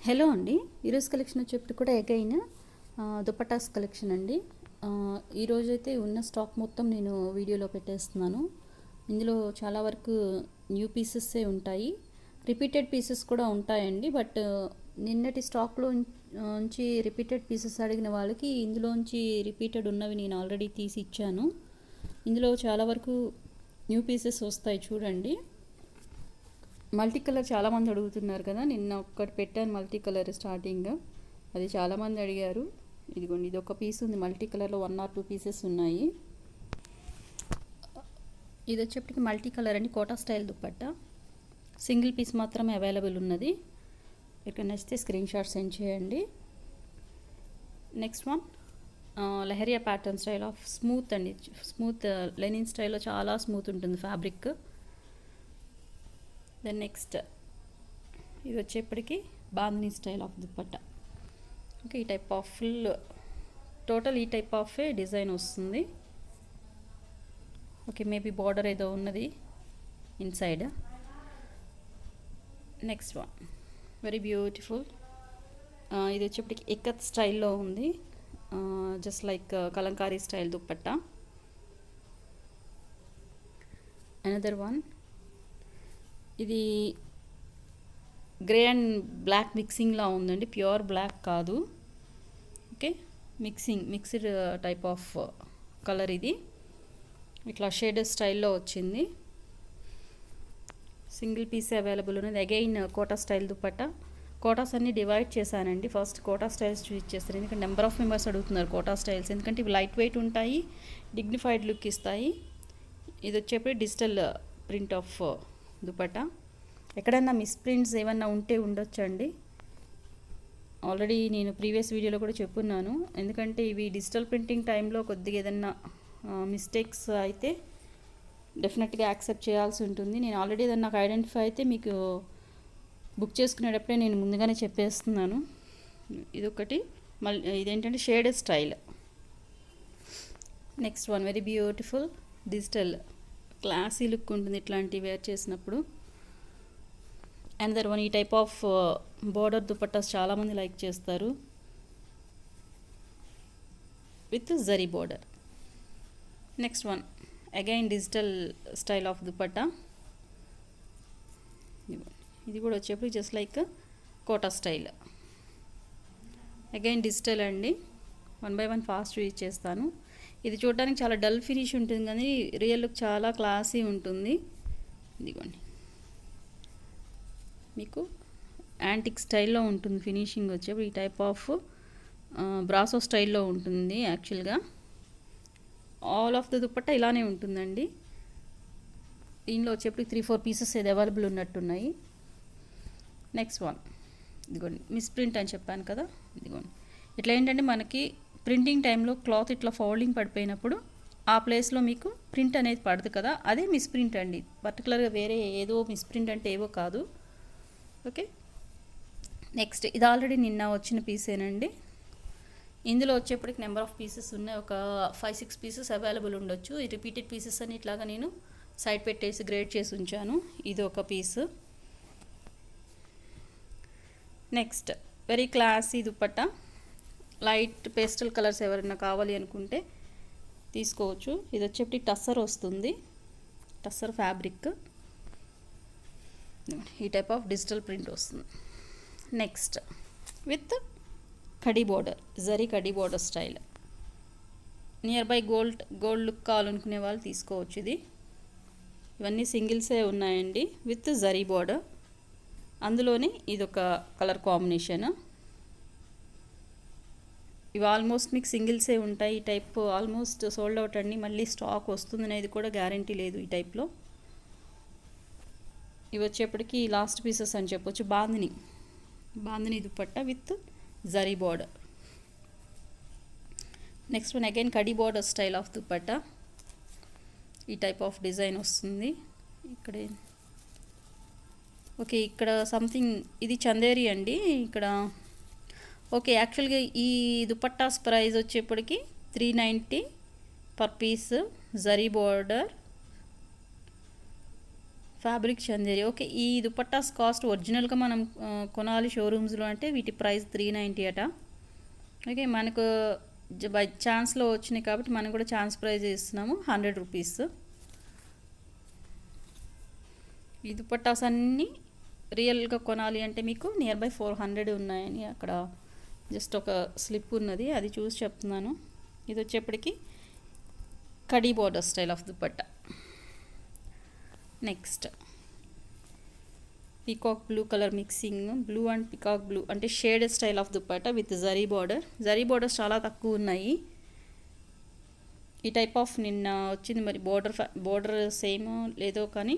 Hello అండి. ఈరోజు collection వచ్చేప్పుడు కూడా ఎగైన్ దుపటాస్ కలెక్షన్ అండి. ఈరోజైతే ఉన్న స్టాక్ మొత్తం నేను వీడియోలో పెట్టేస్తున్నాను. ఇందులో చాలా వరకు న్యూ పీసెస్సే ఉంటాయి, రిపీటెడ్ పీసెస్ కూడా ఉంటాయండి. బట్ నిన్నటి స్టాక్లో నుంచి రిపీటెడ్ పీసెస్ అడిగిన వాళ్ళకి ఇందులోంచి రిపీటెడ్ ఉన్నవి నేను ఆల్రెడీ తీసి ఇచ్చాను. ఇందులో చాలా వరకు న్యూ పీసెస్ వస్తాయి చూడండి. మల్టీ కలర్ చాలామంది అడుగుతున్నారు కదా, నిన్న ఒక్కటి పెట్టాను మల్టీ కలర్ స్టార్టింగ్, అది చాలామంది అడిగారు. ఇదిగోండి, ఇది ఒక పీస్ ఉంది మల్టీ కలర్లో, 1 or 2 పీసెస్ ఉన్నాయి. ఇది వచ్చేప్పటికి మల్టీ కలర్ అండి, Kota style dupatta. Single piece మాత్రమే అవైలబుల్ ఉన్నది. ఇక్కడ నచ్చితే స్క్రీన్ షాట్ సెండ్ చేయండి. Next one leheriya pattern style of smooth అండి. స్మూత్ లెనిన్ స్టైల్లో చాలా స్మూత్ ఉంటుంది ఫ్యాబ్రిక్. దెన్ నెక్స్ట్ ఇది వచ్చేప్పటికి bandhani style of dupatta. Okay, ఈ టైప్ ఆఫ్ ఫుల్ టోటల్ ఈ టైప్ ఆఫ్ డిజైన్ వస్తుంది. ఓకే, మేబీ బార్డర్ ఏదో ఉన్నది inside. Next one very beautiful. ఇది వచ్చేప్పటికి ఇక్కత్ స్టైల్లో ఉంది, just like Kalamkari style dupatta. Another one, ఇది గ్రే అండ్ బ్లాక్ మిక్సింగ్లా ఉందండి, ప్యూర్ బ్లాక్ కాదు. Okay, mixed type of colour. ఇది ఇట్లా షేడ్ స్టైల్లో వచ్చింది. సింగిల్ పీస్ అవైలబుల్ ఉన్నది. Again Kota style dupatta. కోటాస్ అన్ని డివైడ్ చేశానండి. ఫస్ట్ కోటా స్టైల్స్ చూపించేస్తారు, ఎందుకంటే నెంబర్ ఆఫ్ మెంబర్స్ అడుగుతున్నారు కోటా స్టైల్స్, ఎందుకంటే ఇవి లైట్ వెయిట్ ఉంటాయి, డిగ్నిఫైడ్ లుక్ ఇస్తాయి. ఇది వచ్చేప్పుడు డిజిటల్ ప్రింట్ ఆఫ్ దుపట్టా. ఎక్కడన్నా మిస్ ప్రింట్స్ ఏమన్నా ఉంటే ఉండొచ్చండి, ఆల్రెడీ నేను ప్రీవియస్ వీడియోలో కూడా చెప్పున్నాను. ఎందుకంటే ఇవి డిజిటల్ ప్రింటింగ్ టైంలో కొద్దిగా ఏదన్నా మిస్టేక్స్ అయితే డెఫినెట్గా యాక్సెప్ట్ చేయాల్సి ఉంటుంది. నేను ఆల్రెడీ ఏదన్నా నాకు ఐడెంటిఫై అయితే మీకు బుక్ చేసుకునేటప్పుడే నేను ముందుగానే చెప్పేస్తున్నాను. ఇదొకటి. మళ్ళీ ఇదేంటంటే shade style. Next one very beautiful digital classy look ఉంటుంది ఇట్లాంటివి వేర్ చేసినప్పుడు. అనదర్ వన్, ఈ టైప్ ఆఫ్ బోర్డర్ దుపట్టాస్ చాలామంది లైక్ చేస్తారు, with zari border. Next one again digital style of dupatta. ఇది కూడా వచ్చేప్పుడు just like Kota style. Again digital అండి. 1 by 1 ఫాస్ట్ యూజ్ చేస్తాను. ఇది చూడడానికి చాలా డల్ ఫినిష్ ఉంటుంది, కానీ రియల్ లుక్ చాలా క్లాసీ ఉంటుంది. ఇదిగోండి, మీకు యాంటిక్ స్టైల్లో ఉంటుంది ఫినిషింగ్ వచ్చేప్పుడు. ఈ టైప్ ఆఫ్ బ్రాసో స్టైల్లో ఉంటుంది యాక్చువల్గా. ఆల్ ఆఫ్ ద దుపట్టా ఇలానే ఉంటుందండి. దీనిలో వచ్చేప్పుడు 3-4 పీసెస్ ఏది అవైలబుల్ ఉన్నట్టున్నాయి. నెక్స్ట్ వన్, ఇదిగోండి మిస్ ప్రింట్ అని చెప్పాను కదా, ఇదిగోండి. ఇట్లా ఏంటంటే మనకి ప్రింటింగ్ టైంలో క్లాత్ ఇట్లా ఫోల్డింగ్ పడిపోయినప్పుడు ఆ ప్లేస్లో మీకు ప్రింట్ అనేది పడదు కదా, అదే మిస్ ప్రింట్ అండి. పర్టికులర్గా వేరే ఏదో మిస్ ప్రింట్ అంటే ఏవో కాదు. ఓకే, నెక్స్ట్ ఇది ఆల్రెడీ నిన్న వచ్చిన పీసేనండి. ఇందులో వచ్చేప్పటికి నెంబర్ ఆఫ్ పీసెస్ ఉన్నాయి, ఒక 5-6 పీసెస్ అవైలబుల్ ఉండొచ్చు. ఈ రిపీటెడ్ పీసెస్ అని ఇట్లాగా నేను సైడ్ పెట్టేసి గ్రేడ్ చేసి ఉంచాను. ఇది ఒక piece. Next very classy dupatta. Light pastel colours ఎవరైనా కావాలి అనుకుంటే తీసుకోవచ్చు. ఇది వచ్చేప్పటికి టస్సర్ వస్తుంది, టస్సర్ ఫ్యాబ్రిక్. ఈ టైప్ ఆఫ్ డిజిటల్ ప్రింట్ వస్తుంది. నెక్స్ట్ విత్ కడీ బోర్డర్, జరీ కడీ border style. Near by gold look కావాలనుకునే వాళ్ళు తీసుకోవచ్చు. ఇది ఇవన్నీ సింగిల్సే ఉన్నాయండి విత్ జరీ బోర్డర్. అందులోనే ఇదొక కలర్ కాంబినేషన్. ఇవి ఆల్మోస్ట్ మీకు సింగిల్సే ఉంటాయి. ఈ టైప్ ఆల్మోస్ట్ సోల్డ్ అవుట్ అండి, మళ్ళీ స్టాక్ వస్తుంది అనేది కూడా గ్యారంటీ లేదు ఈ టైప్లో. ఇవి వచ్చేప్పటికి లాస్ట్ పీసెస్ అని చెప్పొచ్చు. Bandhani dupatta with zari border. Next one again khadi border style of dupatta. ఈ టైప్ ఆఫ్ డిజైన్ వస్తుంది. ఇక్కడే ఓకే, ఇక్కడ సంథింగ్ ఇది చందేరి అండి ఇక్కడ. ఓకే, యాక్చువల్గా ఈ దుపట్టాస్ ప్రైస్ వచ్చేప్పటికి 390 per piece, zari border, fabric Chanderi. Okay, ఈ దుపట్టాస్ కాస్ట్ ఒరిజినల్గా మనం కొనాలి షోరూమ్స్లో అంటే వీటి ప్రైస్ 390 అట. ఓకే, మనకు బై ఛాన్స్లో వచ్చినాయి కాబట్టి మనం కూడా ఛాన్స్ ప్రైజ్ ఇస్తున్నాము 100 రూపీస్. ఈ దుపట్టాస్ అన్నీ రియల్గా కొనాలి అంటే మీకు నియర్ బై 400 ఉన్నాయని అక్కడ జస్ట్ ఒక స్లిప్ ఉన్నది, అది చూసి చెప్తున్నాను. ఇది వచ్చేప్పటికి కడీ border style of dupatta. Next peacock blue colour mixing, blue and peacock blue అంటే shade style of dupatta with zari border. Zari borders చాలా తక్కువ ఉన్నాయి. ఈ టైప్ ఆఫ్ నిన్న వచ్చింది, మరి బోర్డర్ సేమ్ లేదో కానీ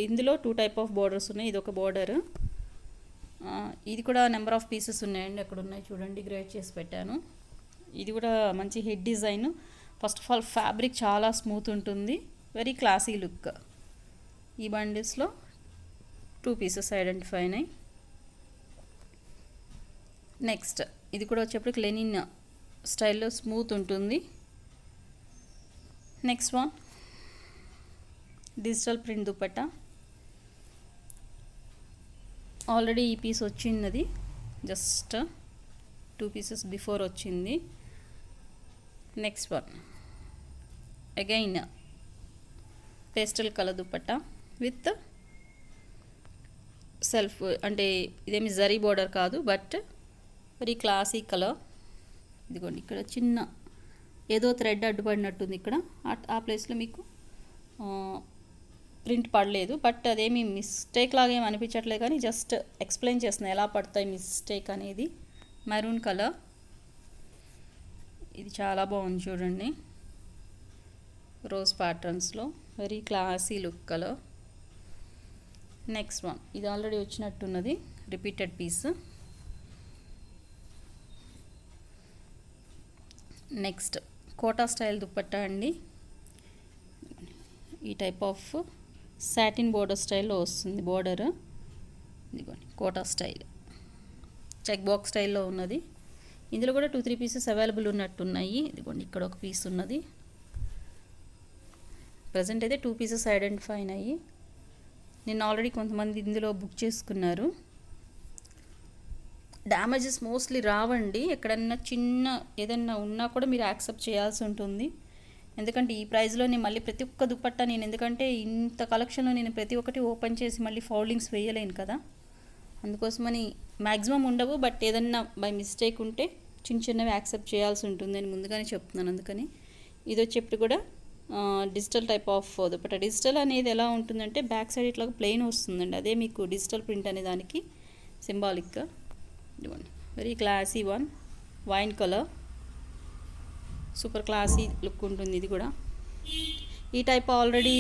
ఇందులో 2 టైప్ ఆఫ్ బోర్డర్స్ ఉన్నాయి. ఇది ఒక బోర్డర్, ఇది కూడా నెంబర్ ఆఫ్ పీసెస్ ఉన్నాయండి, అక్కడ ఉన్నాయి చూడండి, గ్రేడ్ చేసి పెట్టాను. ఇది కూడా మంచి head design. First of all fabric చాలా స్మూత్ ఉంటుంది, వెరీ క్లాసీ లుక్. ఈ బండిల్స్లో 2 పీసెస్ ఐడెంటిఫై అయినాయి. నెక్స్ట్ ఇది కూడా వచ్చేప్పటికి లెనిన్ స్టైల్లో స్మూత్ ఉంటుంది. Next one digital print dupatta. Already ఈ పీస్ వచ్చింది, జస్ట్ 2 పీసెస్ బిఫోర్ వచ్చింది. Next one again pastel colour dupatta with self, అంటే ఇదేమి జరీ బోర్డర్ కాదు, బట్ వెరీ క్లాసీ కలర్. ఇదిగోండి ఇక్కడ చిన్న ఏదో థ్రెడ్ అడ్డుపడినట్టుంది ఇక్కడ, ఆ ప్లేస్లో మీకు ప్రింట్ పడలేదు, బట్ అదేమి మిస్టేక్ లాగా ఏమి అనిపించట్లేదు, కానీ జస్ట్ ఎక్స్ప్లెయిన్ చేస్తున్నాను ఎలా పడతాయి మిస్టేక్ అనేది. మెరూన్ కలర్, ఇది చాలా బాగుంది చూడండి, రోజ్ ప్యాటర్న్స్లో very classy look colour. Next one ఇది ఆల్రెడీ వచ్చినట్టున్నది, repeated piece. Next Kota style dupatta అండి. ఈ టైప్ ఆఫ్ సాటిన్ బోర్డర్ స్టైల్లో వస్తుంది బోర్డర్. ఇదిగోండి కోటా స్టైల్, చెక్ బాక్స్ స్టైల్లో ఉన్నది. ఇందులో కూడా 2-3 పీసెస్ అవైలబుల్ ఉన్నట్టున్నాయి. ఇదిగోండి ఇక్కడ ఒక పీస్ ఉన్నది. ప్రజెంట్ అయితే 2 పీసెస్ ఐడెంటిఫై అయినాయి. నిన్న ఆల్రెడీ కొంతమంది ఇందులో బుక్ చేసుకున్నారు. డ్యామేజెస్ మోస్ట్లీ రావండి, ఎక్కడన్నా చిన్న ఏదన్నా ఉన్నా కూడా మీరు యాక్సెప్ట్ చేయాల్సి ఉంటుంది. ఎందుకంటే ఈ ప్రైస్లో నేను మళ్ళీ ప్రతి ఒక్క దుపట్టా నేను, ఎందుకంటే ఇంత కలెక్షన్లో నేను ప్రతి ఒక్కటి ఓపెన్ చేసి మళ్ళీ ఫోల్డింగ్స్ వేయలేను కదా, అందుకోసమని మ్యాక్సిమం ఉండవు, బట్ ఏదన్నా బై మిస్టేక్ ఉంటే చిన్న చిన్నవి యాక్సెప్ట్ చేయాల్సి ఉంటుంది, నేను ముందుగానే చెప్తున్నాను. అందుకని ఇది వచ్చేప్పుడు కూడా digital type of dupatta. Digital అనేది ఎలా ఉంటుందంటే బ్యాక్ సైడ్ ఇట్లా ప్లెయిన్ వస్తుందండి, అదే మీకు డిజిటల్ ప్రింట్ అనే దానికి సింబాలిక్గా. ఇదిగోండి very classy one, wine colour, super classy look ఉంటుంది. ఇది కూడా ఈ టైప్ ఆల్రెడీ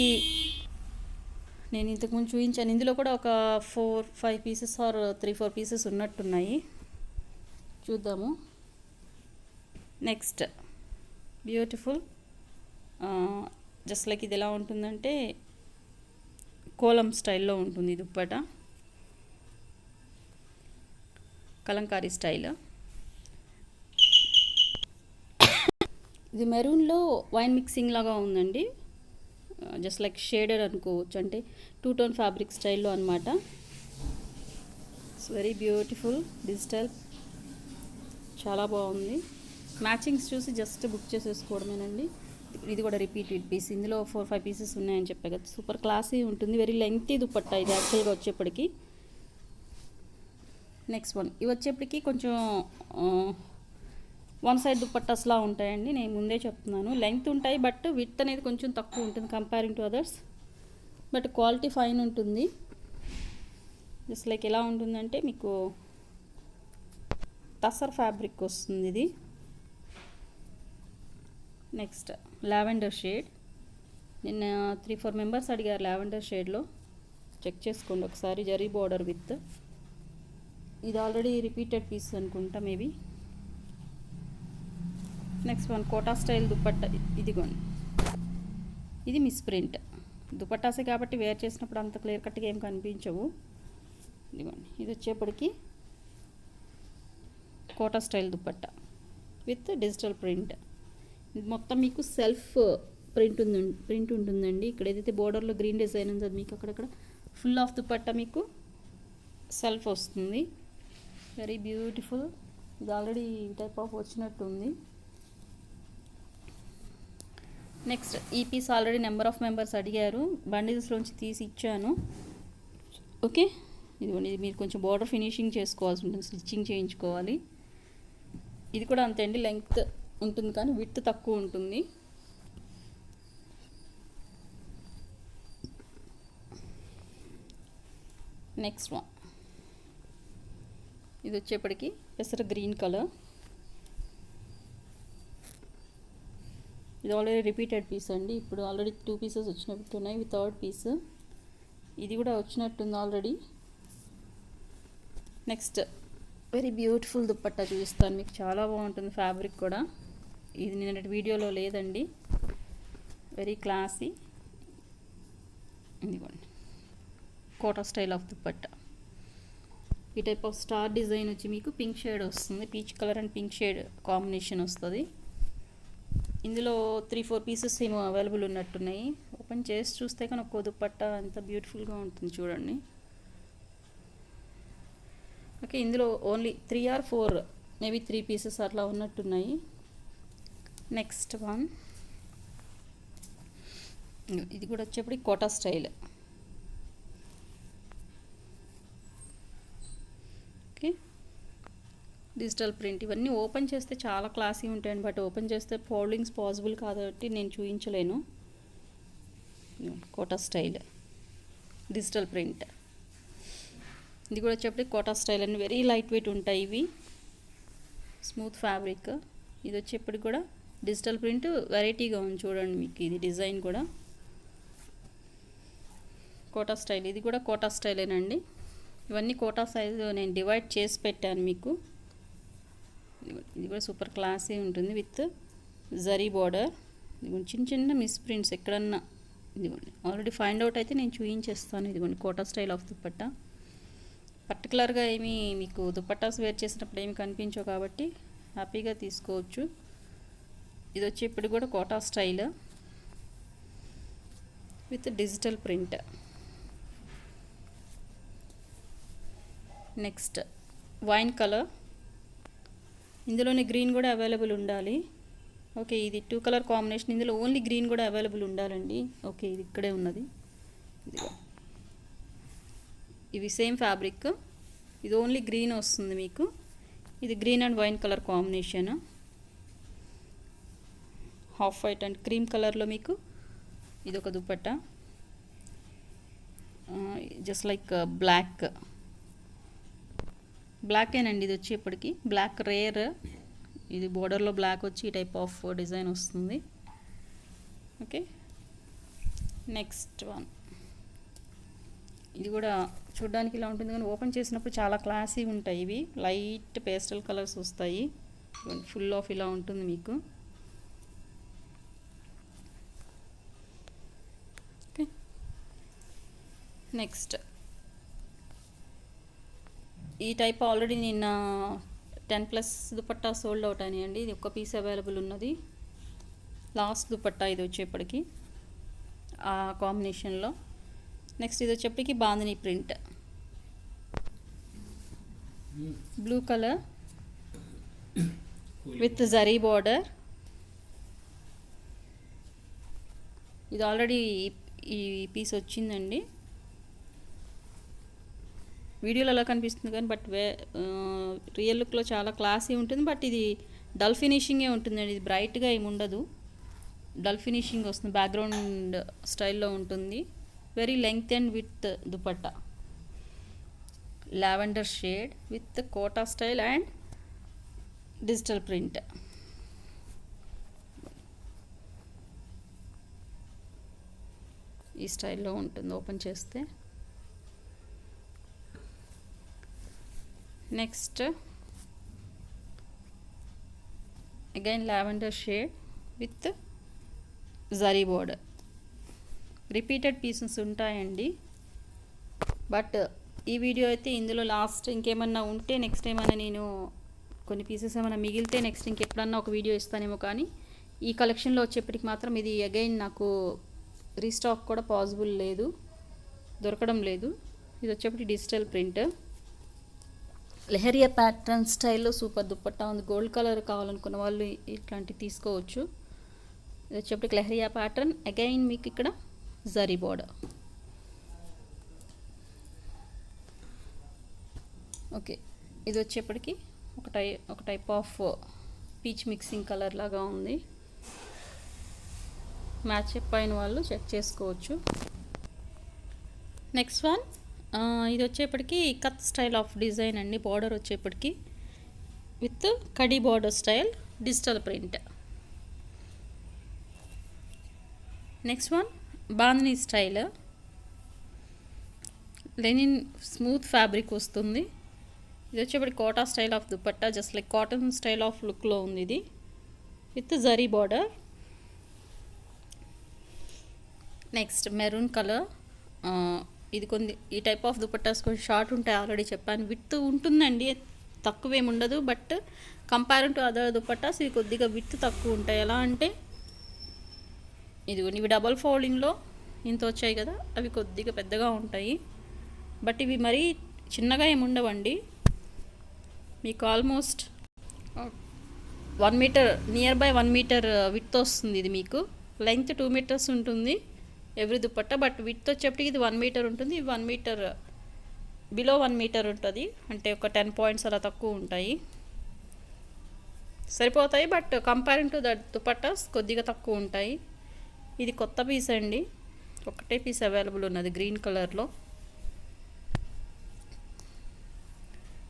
నేను ఇంతకుముందు చూపించాను. ఇందులో కూడా ఒక 4-5 పీసెస్ ఆర్ 3-4 పీసెస్ ఉన్నట్టున్నాయి, చూద్దాము. నెక్స్ట్ బ్యూటిఫుల్, జస్ట్ లైక్ ఇది ఎలా ఉంటుందంటే కోలం స్టైల్లో ఉంటుంది దుప్పటా, కలంకారీ స్టైల్. ఇది మెరూన్లో వైన్ మిక్సింగ్ లాగా ఉందండి, జస్ట్ లైక్ షేడెడ్ అనుకోవచ్చు, అంటే 2 టోన్ ఫ్యాబ్రిక్ స్టైల్లో అనమాట. ఇట్స్ వెరీ బ్యూటిఫుల్ డిజిటల్, చాలా బాగుంది. మ్యాచింగ్స్ చూసి జస్ట్ బుక్ చేసేసుకోవడమేనండి. ఇది కూడా రిపీటెడ్ పీస్, ఇందులో 4-5 పీసెస్ ఉన్నాయని చెప్పా కదా, సూపర్ క్లాసీ ఉంటుంది, వెరీ లెంగ్తీ దుపట్టా ఇది యాక్చువల్గా వచ్చేప్పటికి. నెక్స్ట్ వన్ ఇవి వచ్చేప్పటికి కొంచెం 1 సైడ్ దుపట్టాస్లా ఉంటాయండి, నేను ముందే చెప్తున్నాను. లెంగ్త్ ఉంటాయి, బట్ విడ్త్ అనేది కొంచెం తక్కువ ఉంటుంది comparing to others, but quality fine ఉంటుంది. జస్ట్ లైక్ ఎలా ఉంటుందంటే మీకు టసర్ ఫ్యాబ్రిక్ వస్తుంది ఇది. నెక్స్ట్ లావెండర్ షేడ్, నిన్న 3-4 మెంబర్స్ అడిగారు లావెండర్ షేడ్లో, చెక్ చేసుకోండి ఒకసారి. జరీ బార్డర్ విత్, ఇది ఆల్రెడీ రిపీటెడ్ పీస్ అనుకుంటా maybe. Next one Kota style dupatta, ఇదిగోండి ఇది మిస్ ప్రింట్ దుపట్టాసే కాబట్టి వేర్ చేసినప్పుడు అంత క్లియర్ కట్గా ఏం కనిపించవు. ఇదిగోండి ఇది వచ్చేప్పటికి Kota style dupatta with digital print. ఇది మొత్తం మీకు సెల్ఫ్ ప్రింట్ ఉంటుందండి. ఇక్కడ ఏదైతే బోర్డర్లో గ్రీన్ డిజైన్ ఉందో అది మీకు అక్కడక్కడ ఫుల్ ఆఫ్ దుపట్టా మీకు సెల్ఫ్ వస్తుంది. Very beautiful. ఇది ఆల్రెడీ టైప్ ఆఫ్ వచ్చినట్టు ఉంది. నెక్స్ట్ ఈ piece already number of members అడిగారు, బండిల్స్లోంచి తీసి ఇచ్చాను. ఓకే, ఇదిగోండి. ఇది మీరు కొంచెం బార్డర్ ఫినిషింగ్ చేసుకోవాల్సి ఉంటుంది, స్టిచ్చింగ్ చేయించుకోవాలి. ఇది కూడా అంతే అండి, లెంగ్త్ ఉంటుంది కానీ విడ్త్ తక్కువ ఉంటుంది. నెక్స్ట్ వన్, ఇది వచ్చేప్పటికి పెసర గ్రీన్ కలర్. ఇది ఆల్రెడీ రిపీటెడ్ పీస్ అండి. ఇప్పుడు ఆల్రెడీ 2 పీసెస్ వచ్చినట్టున్నాయి. ఇవి థర్డ్ పీస్. ఇది కూడా వచ్చినట్టుంది already. Next very beautiful dupatta చూపిస్తాను మీకు. చాలా బాగుంటుంది ఫ్యాబ్రిక్ కూడా. ఇది నిన్నటి వీడియోలో లేదండి. Very classy. ఇదిగోండి, కోటా స్టైల్ ఆఫ్ దుపట్టా. ఈ టైప్ ఆఫ్ స్టార్ డిజైన్ వచ్చి మీకు పింక్ షేడ్ వస్తుంది. Peach colour and pink shade combination వస్తుంది. ఇందులో 3-4 పీసెస్ ఏమో అవైలబుల్ ఉన్నట్టున్నాయి. ఓపెన్ చేసి చూస్తే కానీ ఒక్కో దుపట్టా ఎంత బ్యూటిఫుల్గా ఉంటుంది చూడండి. ఓకే, ఇందులో ఓన్లీ 3 or 4 మేబీ 3 పీసెస్ అట్లా ఉన్నట్టున్నాయి. నెక్స్ట్ వన్, ఇది కూడా వచ్చేప్పటికి Kota style. Okay, digital print. ఇవన్నీ ఓపెన్ చేస్తే చాలా క్లాసీ ఉంటాయండి, బట్ ఓపెన్ చేస్తే ఫోల్డింగ్స్ పాసిబుల్ కాబట్టి నేను చూపించలేను. Kota style digital print. ఇది కూడా వచ్చేప్పటికి కోటా స్టైల్ అని వెరీ లైట్ వెయిట్ ఉంటాయి ఇవి. Smooth fabric. ఇది వచ్చేప్పటికి కూడా డిజిటల్ ప్రింట్ వెరైటీగా ఉంది చూడండి మీకు. ఇది డిజైన్ కూడా కోటా స్టైల్. ఇది కూడా కోటా స్టైలేనండి. ఇవన్నీ కోటా సైజు నేను డివైడ్ చేసి పెట్టాను మీకు. ఇది కూడా సూపర్ క్లాసీ ఉంటుంది విత్ జరీ బార్డర్. ఇదిగోండి చిన్న చిన్న మిస్ ప్రింట్స్ ఎక్కడన్నా. ఇదిగోండి ఆల్రెడీ ఫైండ్ అవుట్ అయితే నేను చూపించేస్తాను. ఇదిగోండి కోటా స్టైల్ ఆఫ్ దుపట్టా. పర్టికులర్గా ఏమి మీకు దుపట్టాస్ వేర్ చేసినప్పుడు ఏమి కనిపించవు కాబట్టి హ్యాపీగా తీసుకోవచ్చు. ఇది వచ్చి ఇప్పుడు కూడా Kota style with digital print. Next wine colour. ఇందులోనే గ్రీన్ కూడా అవైలబుల్ ఉండాలి. ఓకే, ఇది 2 కలర్ కాంబినేషన్. ఇందులో ఓన్లీ గ్రీన్ కూడా అవైలబుల్ ఉండాలండి. ఓకే, ఇది ఇక్కడే ఉన్నది. ఇదిగో ఇవి సేమ్ ఫ్యాబ్రిక్. ఇది ఓన్లీ గ్రీన్ వస్తుంది మీకు. ఇది green and wine colour combination. Half white and cream కలర్లో మీకు ఇది ఒక దుపట్టా. Just like బ్లాకేనండి. ఇది వచ్చి ఇప్పటికి బ్లాక్ రేర్. ఇది బోర్డర్లో బ్లాక్ వచ్చి ఈ టైప్ ఆఫ్ డిజైన్ వస్తుంది. Okay, next one. ఇది కూడా చూడడానికి ఇలా ఉంటుంది కానీ ఓపెన్ చేసినప్పుడు చాలా క్లాసీ ఉంటాయి. ఇవి లైట్ పేస్టల్ కలర్స్ వస్తాయి. ఫుల్ ఆఫ్ ఇలా ఉంటుంది మీకు. ఓకే, నెక్స్ట్ ఈ టైప్ ఆల్రెడీ నిన్న 10+ దుపట్టా సోల్డ్ అవుట్ అయినాయండి. ఇది ఒక్క పీస్ అవైలబుల్ ఉన్నది. లాస్ట్ దుపట్టా ఇది వచ్చేప్పటికి ఆ కాంబినేషన్లో. నెక్స్ట్ ఇది వచ్చేప్పటికి bandhani print, blue colour with zari border. ఇది ఆల్రెడీ ఈ పీస్ వచ్చిందండి. వీడియోలో అలా కనిపిస్తుంది కానీ బట్ రియల్ లుక్లో చాలా క్లాసీ ఉంటుంది. బట్ ఇది డల్ ఫినిషింగే ఉంటుందండి. ఇది బ్రైట్గా ఏమి ఉండదు, డల్ ఫినిషింగ్ వస్తుంది. బ్యాక్గ్రౌండ్ స్టైల్లో ఉంటుంది. Very length and with dupatta. Lavender shade with Kota style and digital print. ఈ స్టైల్లో ఉంటుంది ఓపెన్ చేస్తే. Next again lavender shade with zari border. Repeated pieces ఉంటాయండి. బట్ ఈ వీడియో అయితే ఇందులో లాస్ట్. ఇంకేమన్నా ఉంటే నెక్స్ట్ ఏమైనా నేను కొన్ని పీసెస్ ఏమైనా మిగిలితే నెక్స్ట్ ఇంకెప్పుడన్నా ఒక వీడియో ఇస్తానేమో. కానీ ఈ కలెక్షన్లో వచ్చేప్పటికి మాత్రం ఇది అగైన్ నాకు రీస్టాక్ కూడా పాసిబుల్ లేదు. దొరకడం లేదు. ఇది వచ్చేప్పటికి డిజిటల్ ప్రింట్. లెహరియా ప్యాటర్న్ స్టైల్లో సూపర్ దుపట్టా ఉంది. గోల్డ్ కలర్ కావాలనుకున్న వాళ్ళు ఇట్లాంటివి తీసుకోవచ్చు. ఇది వచ్చేప్పటికి లెహరియా ప్యాటర్న్. అగైన్ మీకు ఇక్కడ జరీ బోర్డర్. ఓకే, ఇది వచ్చేప్పటికి ఒక type of peach mixing colour లాగా ఉంది. మ్యాచ్ అయిన వాళ్ళు చెక్ చేసుకోవచ్చు. నెక్స్ట్ వన్, ఇది వచ్చేప్పటికి కత్ స్టైల్ ఆఫ్ డిజైన్ అండి. బార్డర్ వచ్చేప్పటికి with kadi border style digital print. Next one bandhani style. Linen smooth fabric వస్తుంది. ఇది వచ్చేప్పటికి Kota style of dupatta, just like cotton style of లుక్లో ఉంది ఇది, with zari border. Next maroon colour. ఇది ఈ టైప్ ఆఫ్ దుపట్టాస్ కొంచెం షార్ట్ ఉంటాయి, ఆల్రెడీ చెప్పాను. విత్ ఉంటుందండి, తక్కువేమి ఉండదు. But compare to other dupattas ఇవి కొద్దిగా విత్ తక్కువ ఉంటాయి. ఎలా అంటే ఇవి డబల్ ఫోల్డింగ్లో ఇంత వచ్చాయి కదా, అవి కొద్దిగా పెద్దగా ఉంటాయి. బట్ ఇవి మరీ చిన్నగా ఏమి ఉండవండి. మీకు almost 1 metre, near by 1 metre with వస్తుంది. ఇది మీకు లెంగ్త్ 2 మీటర్స్ ఉంటుంది ఎవ్రీ దుపట్టా. బట్ విత్ వచ్చేప్పటికి ఇది 1 మీటర్ ఉంటుంది. 1 మీటర్ బిలో 1 మీటర్ ఉంటుంది, అంటే ఒక 10 పాయింట్స్ అలా తక్కువ ఉంటాయి, సరిపోతాయి. But comparing to that dupattas కొద్దిగా తక్కువ ఉంటాయి. ఇది కొత్త పీస్ అండి, ఒకటే పీస్ అవైలబుల్ ఉన్నది గ్రీన్ కలర్లో.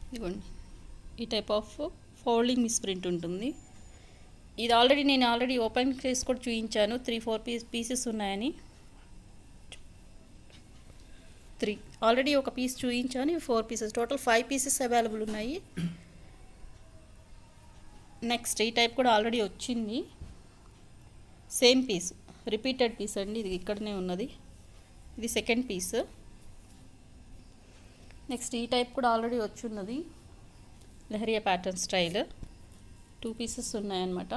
ఇదిగోండి, ఈ type of folding miss print ఉంటుంది. ఇది నేను ఆల్రెడీ ఓపెన్ చేసి కూడా చూపించాను. 3-4 పీసెస్ ఉన్నాయని. ఆల్రెడీ ఒక పీస్ చూపించాను, 4 పీసెస్, టోటల్ 5 పీసెస్ అవైలబుల్ ఉన్నాయి. నెక్స్ట్ ఈ టైప్ కూడా ఆల్రెడీ వచ్చింది, సేమ్ పీస్, రిపీటెడ్ పీస్ అండి. ఇది ఇక్కడనే ఉన్నది, ఇది సెకండ్ పీస్. నెక్స్ట్ ఈ టైప్ కూడా ఆల్రెడీ వచ్చున్నది, లెహరియా ప్యాటర్న్ స్టైల్. 2 పీసెస్ ఉన్నాయన్నమాట.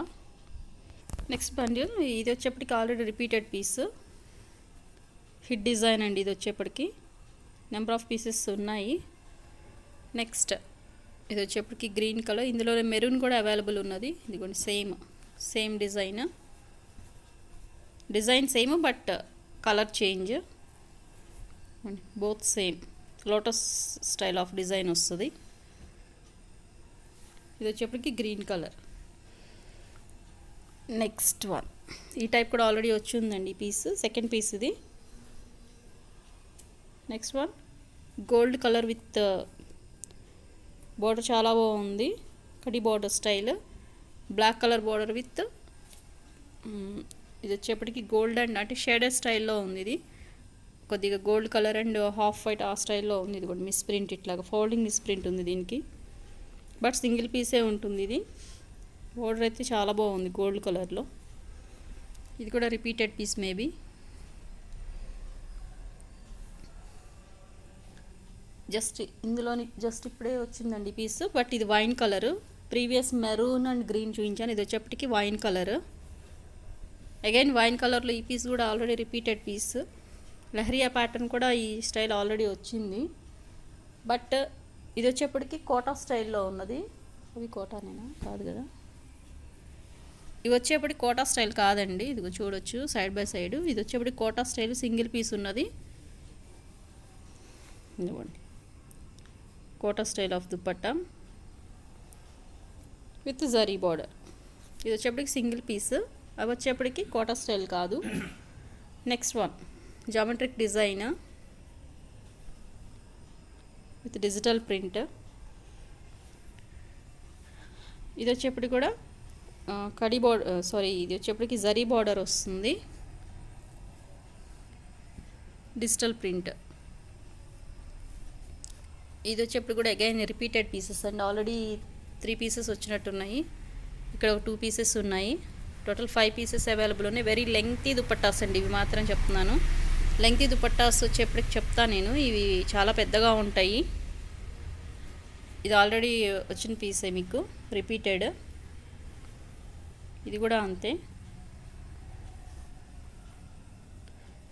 నెక్స్ట్ బండిల్, ఇది వచ్చేప్పటికి already repeated piece, hit design అండి. ఇది వచ్చేప్పటికి నెంబర్ ఆఫ్ పీసెస్ ఉన్నాయి. నెక్స్ట్ ఇది వచ్చేప్పటికి గ్రీన్ కలర్, ఇందులో మెరూన్ కూడా అవైలబుల్ ఉన్నది. ఇదిగోండి, same design same but colour change. Both same lotus style of design వస్తుంది. ఇది వచ్చేప్పటికి గ్రీన్ కలర్. నెక్స్ట్ వన్, ఈ టైప్ కూడా ఆల్రెడీ వచ్చి ఉందండి ఈ పీస్, సెకండ్ పీస్ ఇది. Next one gold colour with border చాలా బాగుంది, kadi border style. Black colour border with ఇది వచ్చేప్పటికి గోల్డ్ అండ్ అంటే షేడెడ్ స్టైల్లో ఉంది. ఇది కొద్దిగా gold colour and half white ఆ స్టైల్లో ఉంది. ఇది కూడా మిస్ ప్రింట్, ఇట్లాగా ఫోల్డింగ్ మిస్ ప్రింట్ ఉంది దీనికి, బట్ సింగిల్ పీసే ఉంటుంది. ఇది బోర్డర్ అయితే చాలా బాగుంది గోల్డ్ కలర్లో. ఇది కూడా రిపీటెడ్ పీస్ మేబీ. ఇందులోని ఇప్పుడే వచ్చిందండి పీస్, బట్ ఇది wine colour. Previous maroon and green చూపించాను, ఇది వచ్చేప్పటికి వైన్ కలర్. అగైన్ వైన్ కలర్లో ఈ పీస్ కూడా already repeated piece. Leheriya pattern కూడా ఈ స్టైల్ ఆల్రెడీ వచ్చింది, బట్ ఇది వచ్చేప్పటికి కోటా స్టైల్లో ఉన్నది. అవి కోటానేనా? కాదు కదా, ఇవి వచ్చేప్పటికి కోటా స్టైల్ కాదండి. ఇది చూడొచ్చు సైడ్ బై సైడ్. ఇది వచ్చేప్పటికి కోటా స్టైల్ సింగిల్ పీస్ ఉన్నది. ఇదిగోండి, Kota style of dupatta with zari border. ఇది వచ్చేప్పటికి సింగిల్ పీస్, అవి వచ్చేప్పటికి కోటా స్టైల్ కాదు. Next one geometric design with digital print. ఇది వచ్చేప్పటికి కూడా ఇది వచ్చేప్పటికి జరీ బార్డర్ వస్తుంది, డిజిటల్ ప్రింట్. ఇది వచ్చేప్పుడు కూడా again repeated pieces and already 3 pieces వచ్చినట్టున్నాయి. ఇక్కడ 2 పీసెస్ ఉన్నాయి, టోటల్ 5 పీసెస్ అవైలబుల్ ఉన్నాయి. వెరీ లెంగ్తీ దుపట్టాస్ అండి ఇవి, మాత్రం చెప్తున్నాను. లెంగ్తీ దుపట్టాస్ వచ్చేప్పటికి చెప్తాను నేను, ఇవి చాలా పెద్దగా ఉంటాయి. ఇది ఆల్రెడీ వచ్చిన పీసే మీకు, రిపీటెడ్. ఇది కూడా అంతే,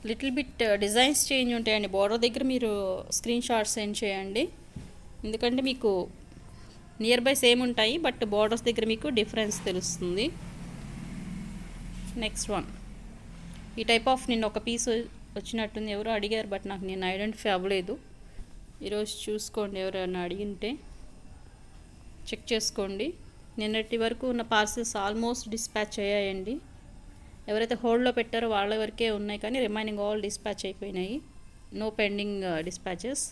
లిటిల్ బిట్ డిజైన్స్ చేంజ్ ఉంటాయండి. బార్డర్ దగ్గర మీరు స్క్రీన్ షాట్స్ సెండ్ చేయండి, ఎందుకంటే మీకు నియర్ బై సేమ్ ఉంటాయి, బట్ బార్డర్స్ దగ్గర మీకు డిఫరెన్స్ తెలుస్తుంది. నెక్స్ట్ వన్, ఈ టైప్ ఆఫ్ నిన్న ఒక పీస్ వచ్చినట్టుంది, ఎవరో అడిగారు బట్ నాకు నేను ఐడెంటిఫై అవ్వలేదు. ఈరోజు చూసుకోండి, ఎవరైనా అడిగింటే చెక్ చేసుకోండి. నిన్నటి వరకు ఉన్న పార్సిల్స్ ఆల్మోస్ట్ డిస్పాచ్ అయ్యాయండి. ఎవరైతే హోల్డ్లో పెట్టారో వాళ్ళ వరకే ఉన్నాయి, కానీ రిమైనింగ్ ఆల్ డిస్పాచ్ అయిపోయినాయి. No pending dispatches.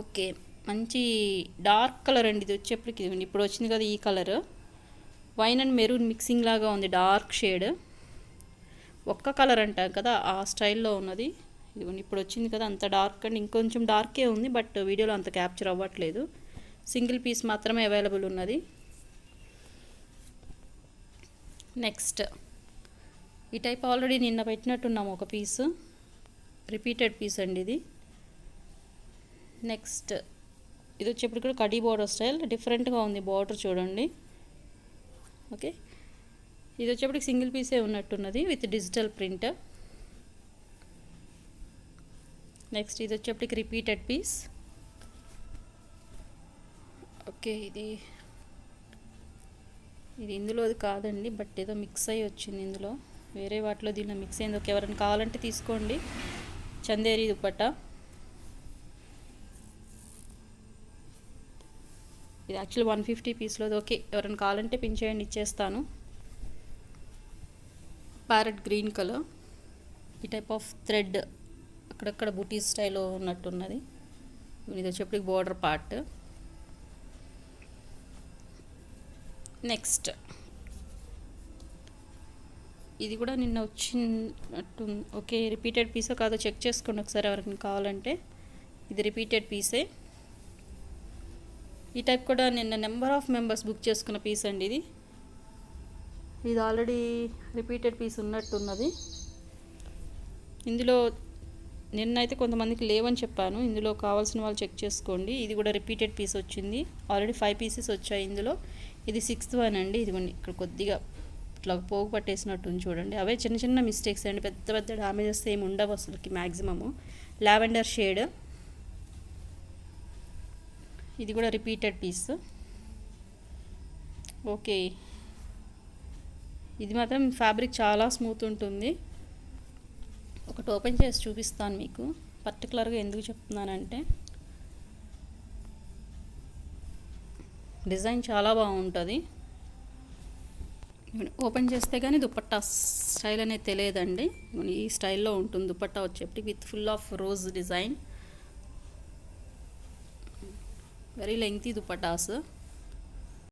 ఓకే, మంచి డార్క్ కలర్ అండి ఇది వచ్చేప్పటికి. ఇప్పుడు వచ్చింది కదా ఈ colour, wine and maroon mixing లాగా ఉంది, డార్క్ షేడ్. ఒక్క కలర్ అంటాం కదా ఆ స్టైల్లో ఉన్నది. ఇదిగోండి ఇప్పుడు వచ్చింది కదా, అంత డార్క్ అండ్ ఇంకొంచెం డార్కే ఉంది, బట్ వీడియోలో అంత క్యాప్చర్ అవ్వట్లేదు. సింగిల్ పీస్ మాత్రమే అవైలబుల్ ఉన్నది. నెక్స్ట్, ఈ టైప్ ఆల్రెడీ నిన్న పెట్టినట్టున్నాము ఒక పీస్, రిపీటెడ్ పీస్ అండి ఇది. నెక్స్ట్, ఇది వచ్చేప్పుడు కూడా కడీ బార్డర్ స్టైల్, డిఫరెంట్గా ఉంది బార్డర్ చూడండి. ఓకే, ఇది వచ్చేప్పటికి సింగిల్ పీసే ఉన్నట్టున్నది విత్ డిజిటల్ ప్రింట్. నెక్స్ట్, ఇది వచ్చేప్పటికి రిపీటెడ్ పీస్. ఓకే, ఇది ఇందులోది కాదండి, బట్ ఏదో మిక్స్ అయ్యి వచ్చింది ఇందులో, వేరే వాటిలో దీనిలో మిక్స్ అయింది. ఓకే, ఎవరైనా కావాలంటే తీసుకోండి. చందేరి దుపట్టా, ఇది యాక్చువల్లీ 150 పీస్లో. ఓకే, ఎవరైనా కావాలంటే పిన్ చేయండి, ఇచ్చేస్తాను. ప్యారెట్ గ్రీన్ కలర్, ఈ టైప్ ఆఫ్ థ్రెడ్ అక్కడక్కడ బూటీ స్టైల్లో ఉన్నట్టున్నది. ఇది వచ్చేప్పటికి బోర్డర్ పార్ట్. నెక్స్ట్, ఇది కూడా నిన్న వచ్చినట్టు. ఓకే, రిపీటెడ్ పీసో కాదో చెక్ చేసుకోండి ఒకసారి ఎవరికి కావాలంటే. ఇది రిపీటెడ్ పీసే. ఈ టైప్ కూడా నిన్న నెంబర్ ఆఫ్ మెంబర్స్ బుక్ చేసుకున్న పీస్ అండి ఇది. ఇది ఆల్రెడీ రిపీటెడ్ పీస్ ఉన్నట్టున్నది. ఇందులో నిన్నైతే కొంతమందికి లేవని చెప్పాను, ఇందులో కావాల్సిన వాళ్ళు చెక్ చేసుకోండి. ఇది కూడా రిపీటెడ్ పీస్ వచ్చింది, ఆల్రెడీ 5 పీసెస్ వచ్చాయి ఇందులో. ఇది 6th వన్ అండి. ఇదిగోండి ఇక్కడ కొద్దిగా ఇట్లా పోగు పట్టేసినట్టుంది చూడండి. అవే చిన్న చిన్న మిస్టేక్స్ అండి, పెద్ద పెద్ద డ్యామేజెస్ ఏమి ఉండవు అసలుకి మ్యాక్సిమము. లావెండర్ షేడ్, ఇది కూడా రిపీటెడ్ పీస్. ఓకే, ఇది మాత్రం ఫ్యాబ్రిక్ చాలా స్మూత్ ఉంటుంది. ఒకటి ఓపెన్ చేసి చూపిస్తాను మీకు, పర్టికులర్గా ఎందుకు చెప్తున్నానంటే డిజైన్ చాలా బాగుంటుంది. ఓపెన్ చేస్తే కానీ దుపట్టా స్టైల్ అనేది తెలియదండి. ఈ స్టైల్లో ఉంటుంది దుపట్టా వచ్చేప్పటికి, with full of rose design, very lengthy dupattas.